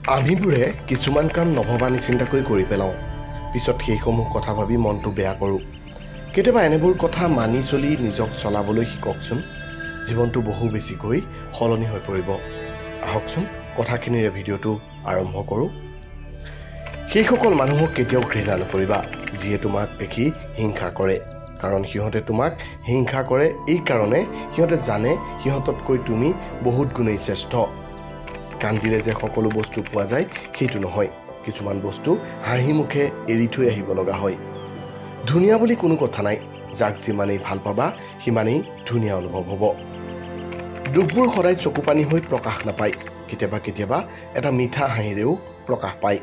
আমিবোৰে কিছুমান কাম নভবা নিচিন্তাকৈ কৰি পেলাওঁ পিছত সেইসমূহ কথা ভাবি মনটো বেয়া কৰোঁ কেতিয়াবা এনেবোৰ কথা মানি চলি নিজক চলাবলৈ শিককচোন জীৱনটো বহু বেছিকৈ সলনি হৈ পৰিব আহকচোন কথাখিনিৰে ভিডিঅ'টো আৰম্ভ কৰোঁ সেইসকল মানুহক কেতিয়াও ঘৃণা নকৰিবা যিয়ে তোমাক দেখি হিংসা কৰে কাৰণ সিহঁতে তোমাক হিংসা কৰে এই কাৰণে সিহঁতে জানে সিহঁততকৈ তুমি বহুত গুণেই শ্ৰেষ্ঠ কান্দিলে যে সকলো বস্তু পোৱা যায় সেইটো নহয় কিছুমান বস্তু হাঁহি মুখে এৰি থৈ আহিব লগা হয় ধুনীয়া বুলি কোনো কথা নাই যাক যিমানেই ভাল পাবা সিমানেই ধুনীয়া অনুভৱ হ'ব দুখবোৰ সদায় চকু পানী হৈ প্ৰকাশ নাপায় কেতিয়াবা কেতিয়াবা এটা মিঠা হাঁহিৰেও প্ৰকাশ পায়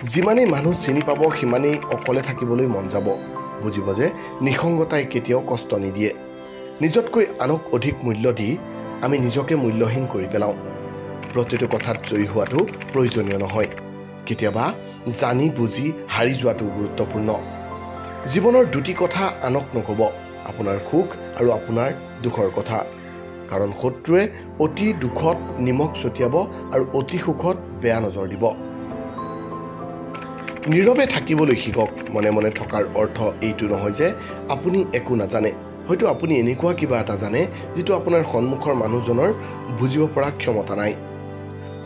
যিমানেই মানুহ চিনি পাব সিমানেই অকলে থাকিবলৈ মন যাব বুজিব যে নিসংগতাই কেতিয়াও কষ্ট নিদিয়ে নিজতকৈ আনক অধিক মূল্য দি আমি নিজকে মূল্যহীন কৰি পেলাওঁ প্ৰতিটো কথাত জয়ী হোৱাটো প্ৰয়োজনীয় নহয় কেতিয়াবা জানি বুজি হাৰি যোৱাটো গুৰুত্বপূৰ্ণ জীৱনৰ দুটি কথা আনক নক'ব আপোনাৰ সুখ আৰু আপোনাৰ দুখৰ কথা কাৰণ শত্ৰুৱে অতি দুখত নিমখ ছটিয়াব আৰু অতি সুখত বেয়া নজৰ দিব নীৰৱে থাকিবলৈ শিকক মনে মনে থকাৰ অৰ্থ এইটো নহয় যে আপুনি একো নাজানে হয়তো আপুনি এনেকুৱা কিবা এটা জানে যিটো আপোনাৰ সন্মুখৰ মানুহজনৰ বুজিব পৰা ক্ষমতা নাই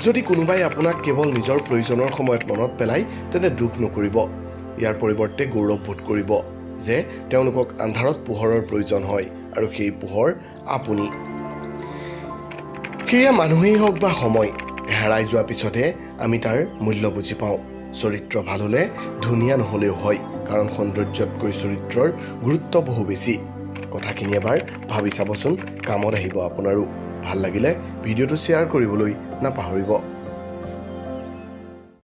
যদি কোনোবাই আপোনাক কেৱল নিজৰ প্ৰয়োজনৰ সময়ত মনত পেলায় তেন্তে দুখ নকৰিব ইয়াৰ পৰিৱৰ্তে গৌৰৱ বোধ কৰিব যে তেওঁলোকক আন্ধাৰত পোহৰৰ প্ৰয়োজন হয় আৰু সেই পোহৰ আপুনি সেয়া মানুহেই হওক বা সময় হেৰাই যোৱাৰ পিছতহে আমি তাৰ মূল্য বুজি পাওঁ চৰিত্ৰ ভাল হ'লে ধুনীয়া নহ'লেও হয় কাৰণ সৌন্দৰ্যতকৈ চৰিত্ৰৰ গুৰুত্ব বহু বেছি কথাখিনি এবাৰ ভাবি চাবচোন কামত আহিব আপোনাৰো ভাল লাগিলে ভিডিঅ'টো শ্বেয়াৰ কৰিবলৈ নাপাহৰিব